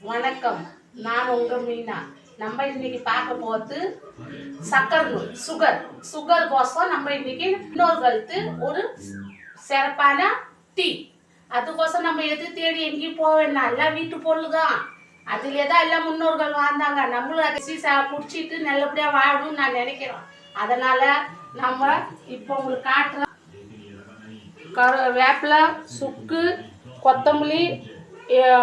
வணக்கம், நான் உங்கள் மீனா. நம்ம இன்னைக்கு பார்க்க போகிறது சக்கரை நோய், சுகர் கோசம் நம்ம இன்னைக்கு முன்னோர்களுக்கு ஒரு சிறப்பான டீ. அதுக்கோசம் நம்ம எது தேடி எங்கேயும் போக வேண்டாம், எல்லாம் வீட்டு பொருள் தான். அதுலேயே தான் எல்லாம் முன்னோர்கள் வாழ்ந்தாங்க. நம்மளும் அதை குடிச்சிட்டு நல்லபடியாக வாழணும்னு நான் நினைக்கிறோம். அதனால் நம்ம இப்போ உங்களுக்கு காட்டுறோம். வேப்பிலை, சுக்கு, கொத்தமல்லி,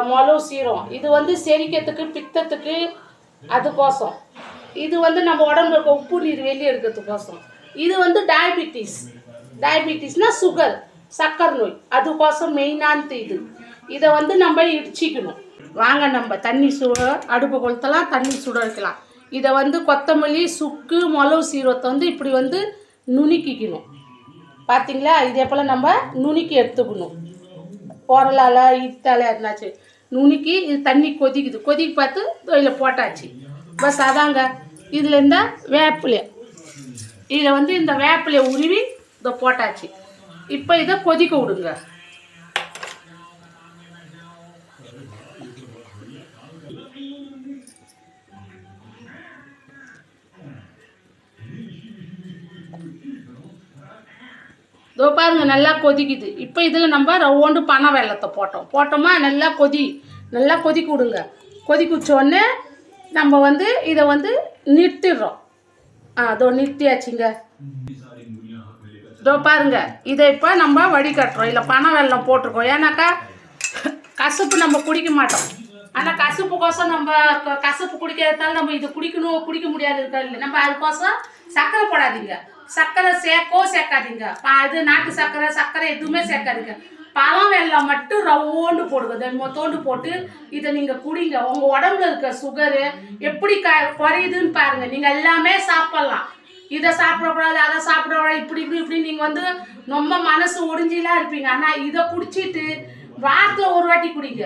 மிளகு, சீரகம். இது செரிக்கிறதுக்கு, பித்தத்துக்கு, அதுக்கோசம். இது நம்ம உடம்புல இருக்க உப்பு நீர் வெளியே எடுக்கிறதுக்கோசம். இது டயபிட்டிஸ்னால் சுகர், சக்கரை நோய், அதுக்கோசம் மெயினானது இது. இதை நம்ம இடிச்சிக்கணும். வாங்க, நம்ம தண்ணி அடுப்பு கொளுத்தலாம், தண்ணி சுட வைக்கலாம். இதை கொத்தமல்லி, சுக்கு, மிளகு, சீரகத்தை இப்படி நுணுக்கிக்கணும். பார்த்தீங்களா? இதே போல் நம்ம நுணுக்கி எடுத்துக்கணும். உரலால் இத்தால இருந்தாச்சு நுணுக்கி. இது தண்ணி கொதிக்க பார்த்து இதில் போட்டாச்சு. பஸ் அதாங்க. இதில் இந்த வேப்பிலையை இந்த வேப்பிலையை உருவி இதை போட்டாச்சு. இப்போ இதை கொதிக்க விடுங்க. இதோ பாருங்க, நல்லா கொதிக்குது. இப்போ இதில் நம்ம ரவுண்டு பனை வெல்லத்தை போட்டோமா நல்லா கொதிக்க விடுங்க. கொதிக்க வச்சோடனே நம்ம இதை நிறுத்திடுறோம். அதோ நிறுத்தியாச்சுங்க. இதோ பாருங்க, இதை இப்போ நம்ம வடிகட்டுறோம். இல்லை பனை வெல்லம் போட்டிருக்கோம். ஏன்னாக்கா கசப்பு நம்ம குடிக்க மாட்டோம். ஆனால் கசப்புக்கோசம் நம்ம கசப்பு குடிக்கிறதால நம்ம இது குடிக்க முடியாது இல்லை. நம்ம அதுக்கோசம் சர்க்கரை போடாதீங்க. சர்க்கரை சேர்க்காதீங்க. இது நாட்டு சர்க்கரை எதுவுமே சேர்க்காதீங்க. பழம் வெல்லம் மட்டும் ரவுண்டு போடுங்க. தோண்டு போட்டு இதை நீங்கள் குடிங்க. உங்கள் உடம்புல இருக்க சுகரு எப்படி குறையுதுன்னு பாருங்கள். நீங்கள் எல்லாமே சாப்பிட்லாம். இதை சாப்பிடக்கூடாது, அதை சாப்பிடக்கூடாது, இப்படி நீங்கள் ரொம்ப மனசு ஒடிஞ்சிலாம் இருப்பீங்க. ஆனால் இதை குடிச்சிட்டு வாரத்தில் ஒரு வாட்டி குடிங்க.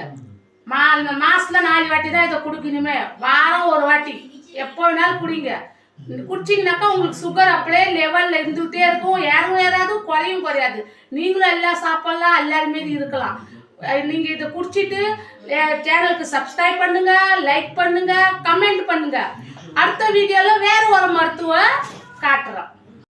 மாதத்தில் 4 வாட்டி தான் இதை குடிக்கணுமே. வாரம் ஒரு வாட்டி எப்போ வேணாலும் குடிங்க. குடிச்சிங்கனாக்கா உங்களுக்கு சுகர் அப்படியே லெவலில் இருந்துகிட்டே இருக்கும். ஏறாது, குறையாது. நீங்களும் எல்லாம் சாப்பிட்லாம், எல்லாருமே இருக்கலாம். நீங்கள் இதை குடிச்சிட்டு சேனலுக்கு சப்ஸ்கிரைப் பண்ணுங்க, லைக் பண்ணுங்க, கமெண்ட் பண்ணுங்க. அடுத்த வீடியோவில் வேறு ஒரு மருத்துவ காட்டுறோம்.